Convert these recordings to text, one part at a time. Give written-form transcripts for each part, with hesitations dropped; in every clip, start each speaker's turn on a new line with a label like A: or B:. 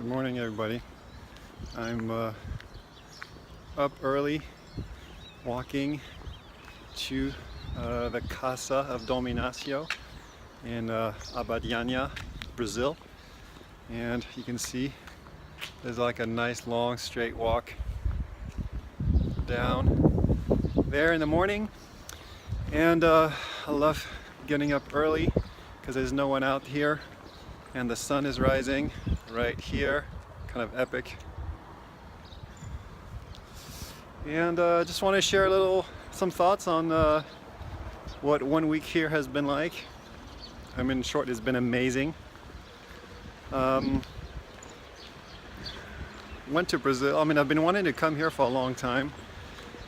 A: Good morning, everybody. I'm up early walking to the Casa of Dominacio in Abadiânia, Brazil. And you can see there's like a nice long straight walk down there in the morning. And I love getting up early because there's no one out here and the sun is rising right here, kind of epic. And just want to share some thoughts on what 1 week here has been like. I mean, in short, it's been amazing. Went to Brazil. I mean, I've been wanting to come here for a long time.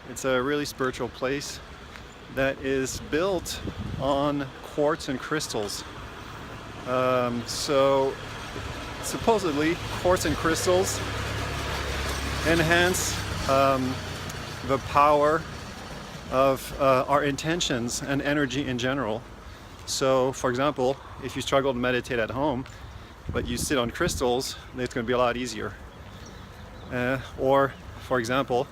A: It's a really spiritual place that is built on quartz and crystals. So supposedly quartz and crystals enhance the power of our intentions and energy in general. So for example, if you struggle to meditate at home but you sit on crystals, it's going to be a lot easier. Or for example,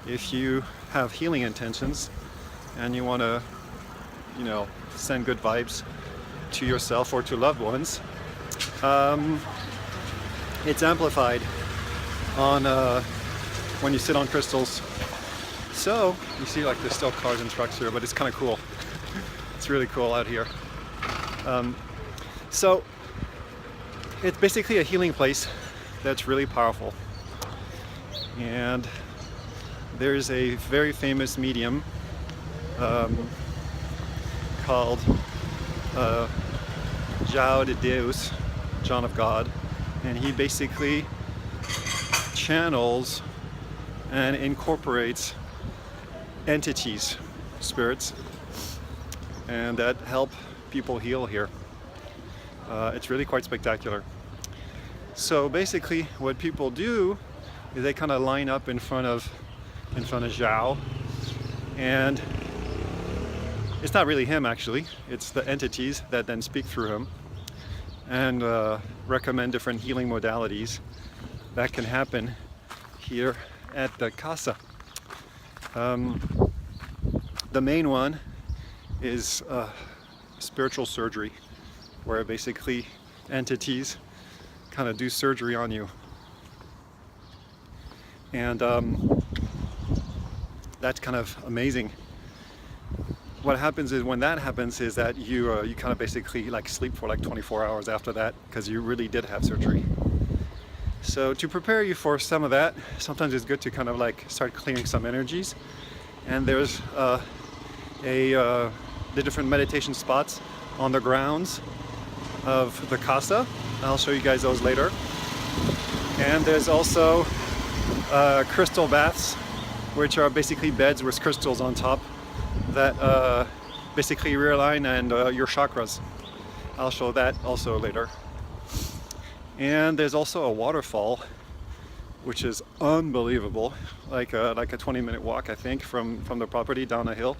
A: if you have healing intentions and you want to, send good vibes to yourself or to loved ones, it's amplified on when you sit on crystals. So you see, like, there's still cars and trucks here, but it's kind of cool. It's really cool out here. So it's basically a healing place that's really powerful. And there's a very famous medium called João de Deus, John of God, and he basically channels and incorporates entities, spirits, and that help people heal here. It's really quite spectacular. So basically what people do is they kind of line up in front of João, and it's not really him actually, it's the entities that then speak through him and recommend different healing modalities that can happen here at the Casa. The main one is spiritual surgery, where basically entities kind of do surgery on you. And that's kind of amazing. What happens is, when that happens, is that you kind of basically like sleep for like 24 hours after that, because you really did have surgery. So to prepare you for some of that, sometimes it's good to kind of like start clearing some energies. And there's the different meditation spots on the grounds of the Casa. I'll show you guys those later. And there's also crystal baths, which are basically beds with crystals on top that basically realign and your chakras. I'll show that also later. And there's also a waterfall, which is unbelievable, like a 20-minute walk, I think, from the property down a hill.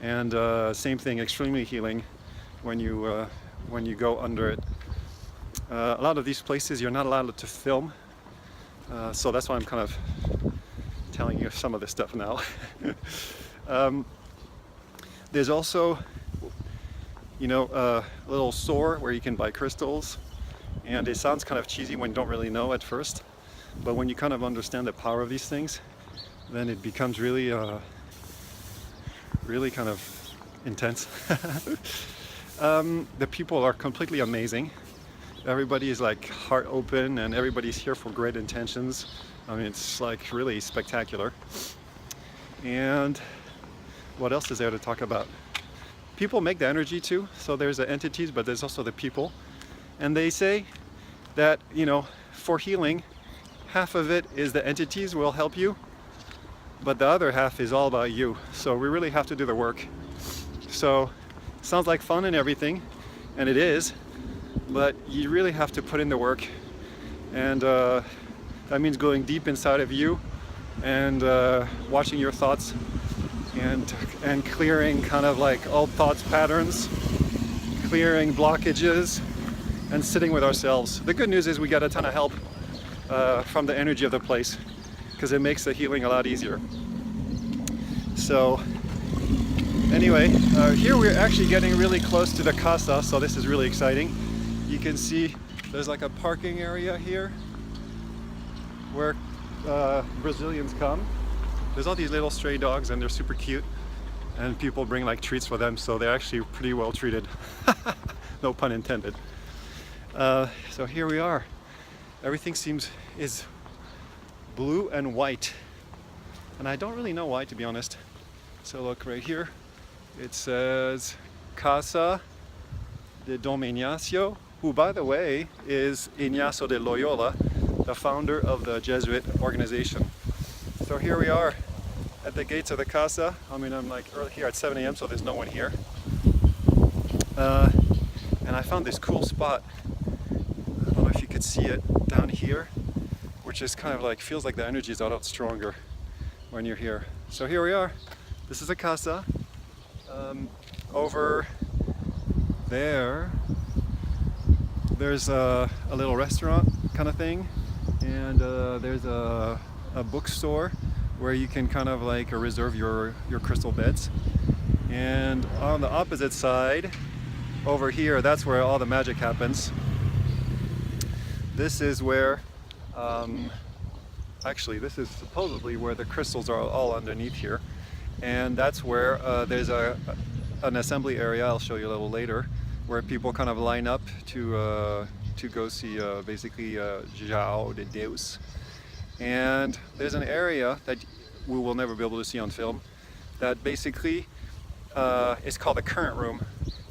A: And same thing, extremely healing when you go under it. A lot of these places you're not allowed to film, so that's why I'm kind of telling you some of this stuff now. There's also, a little store where you can buy crystals, and it sounds kind of cheesy when you don't really know at first, but when you kind of understand the power of these things, then it becomes really kind of intense. The people are completely amazing. Everybody is like heart open, and everybody's here for great intentions. I mean, it's like really spectacular. And what else is there to talk about? People make the energy too. So there's the entities, but there's also the people. And they say that, for healing, half of it is the entities will help you, but the other half is all about you. So we really have to do the work. So sounds like fun and everything, and it is, but you really have to put in the work. And that means going deep inside of you and watching your thoughts and clearing kind of like old thoughts patterns, clearing blockages, and sitting with ourselves. The good news is we got a ton of help from the energy of the place, because it makes the healing a lot easier. So anyway, here we're actually getting really close to the Casa, so this is really exciting. You can see there's like a parking area here where Brazilians come. There's all these little stray dogs and they're super cute, and people bring like treats for them, so they're actually pretty well treated. No pun intended. So here we are. Everything is blue and white, and I don't really know why, to be honest. So look right here, it says Casa de Dom Ignacio, who, by the way, is Ignacio de Loyola, the founder of the Jesuit organization. So here we are at the gates of the Casa. I mean, I'm like early here at 7 a.m., so there's no one here. And I found this cool spot. I don't know if you could see it down here, which is kind of like, feels like the energy is a lot stronger when you're here. So here we are. This is a Casa. Over there's a little restaurant kind of thing, and there's a bookstore where you can kind of like reserve your crystal beds. And on the opposite side, over here, that's where all the magic happens. This is where, actually this is supposedly where the crystals are all underneath here. And that's where there's an assembly area, I'll show you a little later, where people kind of line up to go see basically João de Deus. And there's an area that we will never be able to see on film that basically is called the current room.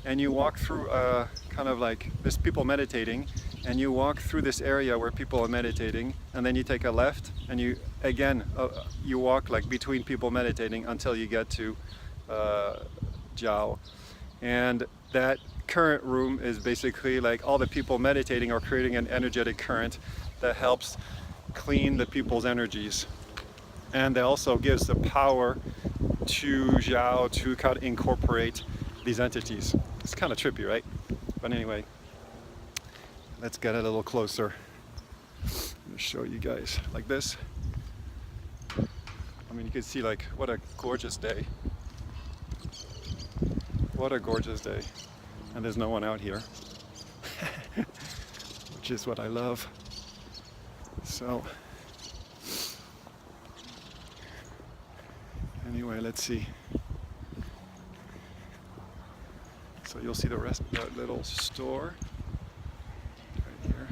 A: And you walk through kind of like, there's people meditating, and you walk through this area where people are meditating, and then you take a left, and you again you walk like between people meditating until you get to João. And that current room is basically like all the people meditating are creating an energetic current that helps clean the people's energies, and that also gives the power to João to kind of incorporate these entities. It's kind of trippy, right? But anyway, let's get a little closer. I'll show you guys like this. I mean, you can see like what a gorgeous day. What a gorgeous day. And there's no one out here, which is what I love. So anyway, let's see. So you'll see the rest of that little store right here.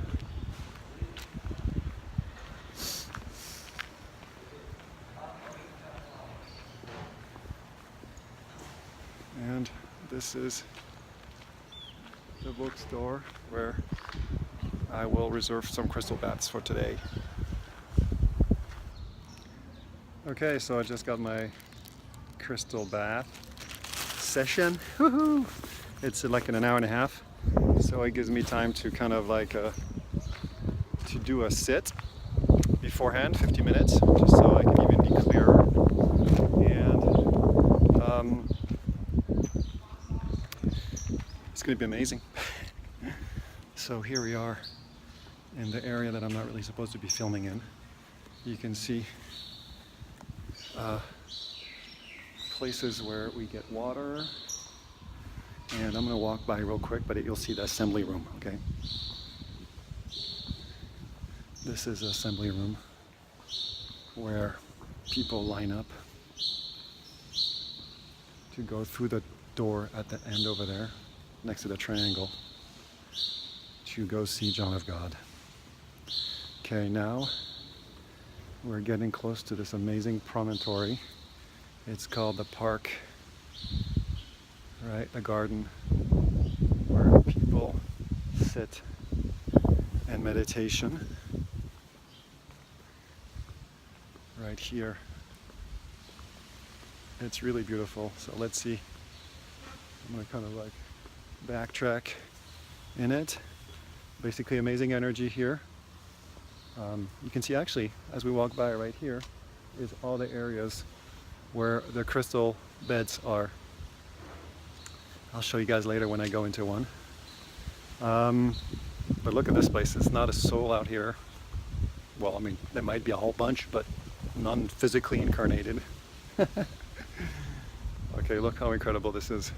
A: And this is the bookstore where I will reserve some crystal bats for today. Okay, so I just got my crystal bath session. Woohoo! It's like in an hour and a half, so it gives me time to kind of like to do a sit beforehand, 50 minutes, just so I can even be clearer. And it's going to be amazing. So here we are in the area that I'm not really supposed to be filming in. You can see places where we get water, and I'm going to walk by real quick, but you'll see the assembly room, okay? This is the assembly room where people line up to go through the door at the end over there, next to the triangle, to go see John of God. Okay, now we're getting close to this amazing promontory. It's called the park, right? The garden where people sit and meditation. Right here. It's really beautiful. So let's see. I'm gonna kind of like backtrack in it. Basically amazing energy here. You can see actually, as we walk by right here, is all the areas where the crystal beds are. I'll show you guys later when I go into one. But look at this place, it's not a soul out here. Well, I mean, there might be a whole bunch, but none physically incarnated. Okay, look how incredible this is,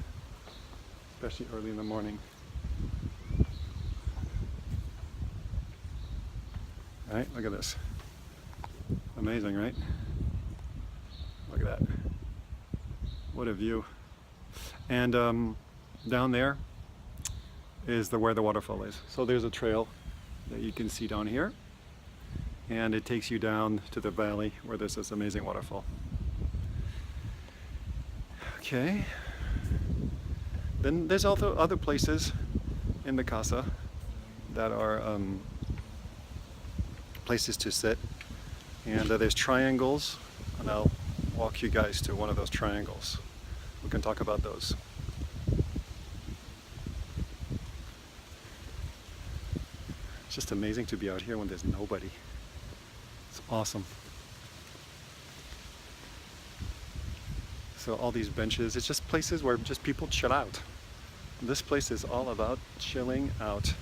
A: especially early in the morning. All right, look at this. Amazing, right? Look at that. What a view. And down there is where the waterfall is. So there's a trail that you can see down here, and it takes you down to the valley where there's this amazing waterfall. Okay. Then there's also other places in the Casa that are places to sit, and there's triangles, and I'll walk you guys to one of those triangles. We can talk about those. It's just amazing to be out here when there's nobody. It's awesome. So all these benches, it's just places where just people chill out. This place is all about chilling out.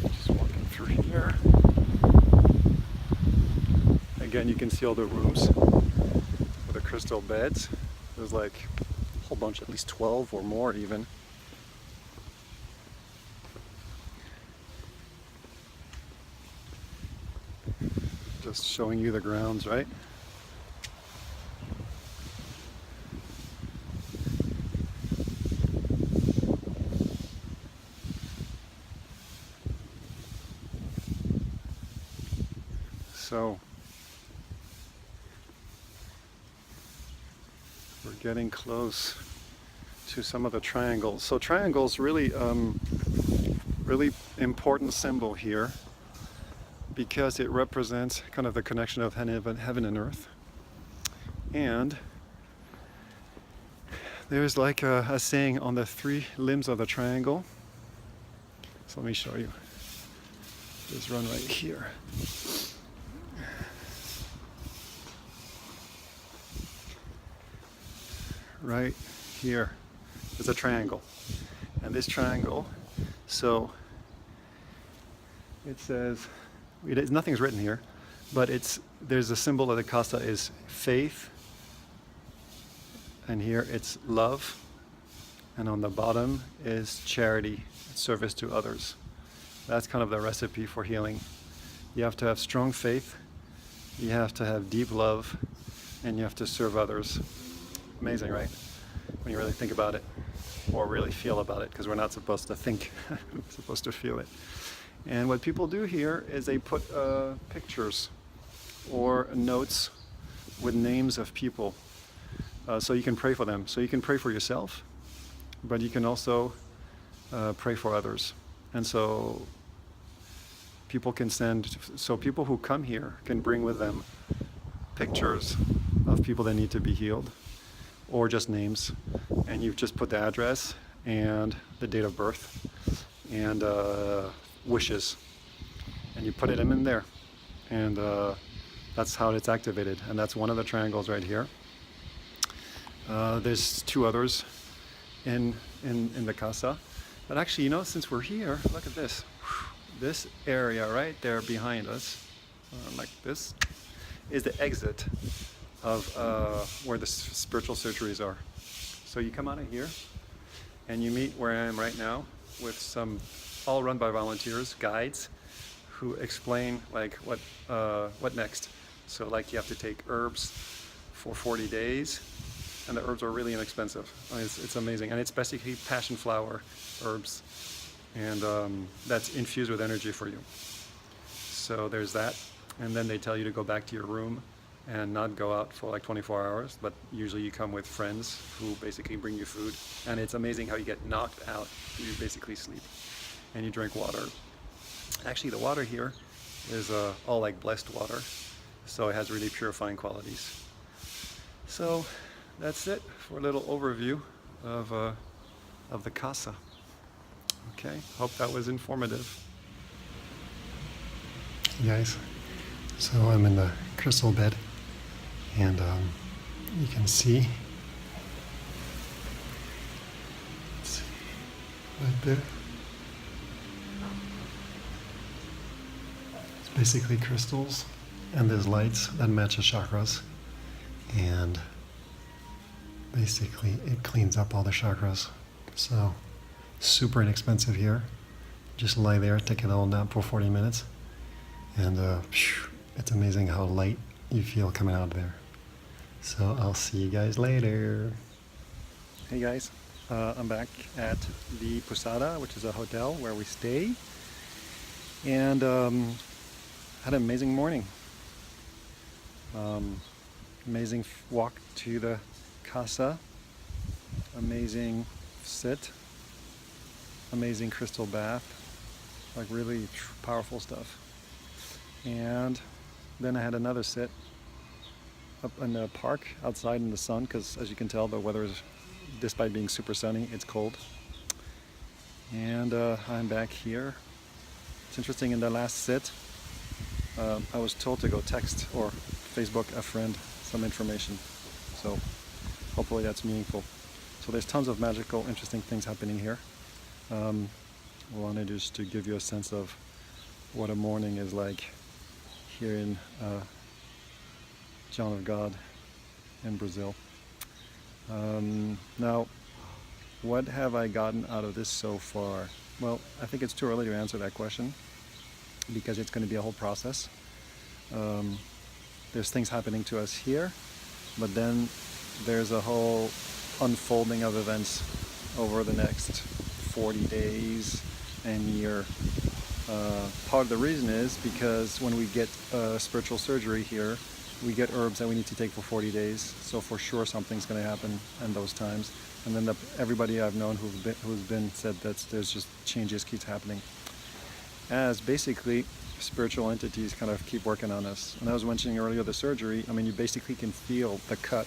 A: Just walking through here. Again, you can see all the rooms with the crystal beds. There's like a whole bunch, at least 12 or more even. Just showing you the grounds, right? So we're getting close to some of the triangles. So triangles really, really important symbol here, because it represents kind of the connection of heaven and earth. And there's like a saying on the 3 limbs of the triangle. So let me show you. Just run right here. Right here is a triangle. And this triangle, so it says, nothing's written here, but there's a symbol of the Casa is faith, and here it's love, and on the bottom is charity, service to others. That's kind of the recipe for healing. You have to have strong faith, you have to have deep love, and you have to serve others. Amazing, right? When you really think about it, or really feel about it, because we're not supposed to think, we're supposed to feel it. And what people do here is they put pictures or notes with names of people, so you can pray for them. So you can pray for yourself, but you can also pray for others. And so people can people who come here can bring with them pictures of people that need to be healed, or just names, and you just put the address and the date of birth and wishes, and you put it in there, and that's how it's activated. And that's one of the triangles right here. There's 2 others in the Casa, but actually, you know, since we're here, look at this. This area right there behind us, like this, is the exit of where the spiritual surgeries are. So you come out of here and you meet where I am right now with some, all run by volunteers, guides, who explain like what next. So like you have to take herbs for 40 days, and the herbs are really inexpensive. It's amazing, and it's basically passion flower herbs, and that's infused with energy for you. So there's that, and then they tell you to go back to your room and not go out for like 24 hours, but usually you come with friends who basically bring you food, and it's amazing how you get knocked out. You basically sleep, and you drink water. Actually, the water here is all like blessed water, so it has really purifying qualities. So that's it for a little overview of the Casa. Okay, hope that was informative. Hey guys, so I'm in the crystal bed, and you can see, let's see, right there, basically crystals, and there's lights that match the chakras, and basically it cleans up all the chakras. So super inexpensive here. Just lie there, take a little nap for 40 minutes, and it's amazing how light you feel coming out of there. So I'll see you guys later. Hey guys, I'm back at the Posada, which is a hotel where we stay, and had an amazing morning. Amazing walk to the Casa, amazing sit, amazing crystal bath, like really powerful stuff. And then I had another sit up in the park outside in the sun, because as you can tell, the weather is, despite being super sunny, it's cold. And I'm back here. It's interesting, in the last sit, I was told to go text or Facebook a friend some information. So hopefully that's meaningful. So there's tons of magical, interesting things happening here. I wanted just to give you a sense of what a morning is like here in John of God in Brazil. Now, what have I gotten out of this so far? Well, I think it's too early to answer that question, because it's going to be a whole process. There's things happening to us here, but then there's a whole unfolding of events over the next 40 days and year. Part of the reason is because when we get spiritual surgery here, we get herbs that we need to take for 40 days. So for sure something's going to happen in those times. And then everybody I've known who's been said that there's just changes keeps happening, as basically spiritual entities kind of keep working on us. And I was mentioning earlier the surgery. I mean, you basically can feel the cut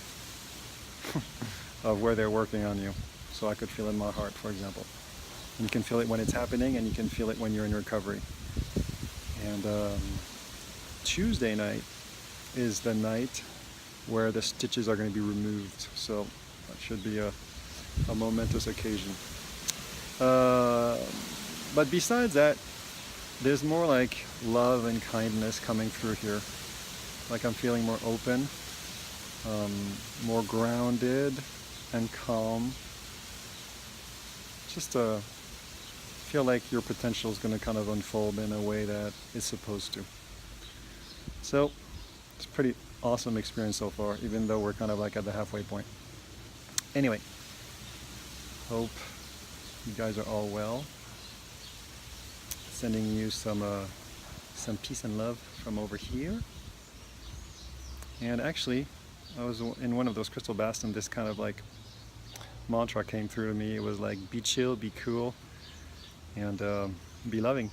A: of where they're working on you. So I could feel it in my heart, for example. And you can feel it when it's happening, and you can feel it when you're in recovery. And Tuesday night is the night where the stitches are going to be removed. So that should be a momentous occasion. But besides that, there's more like love and kindness coming through here. Like I'm feeling more open, more grounded and calm. Just feel like your potential is going to kind of unfold in a way that it's supposed to. So it's a pretty awesome experience so far, even though we're kind of like at the halfway point. Anyway, hope you guys are all well. Sending you some peace and love from over here. And actually, I was in one of those crystal baths, and this kind of like mantra came through to me. It was like, be chill, be cool, and be loving.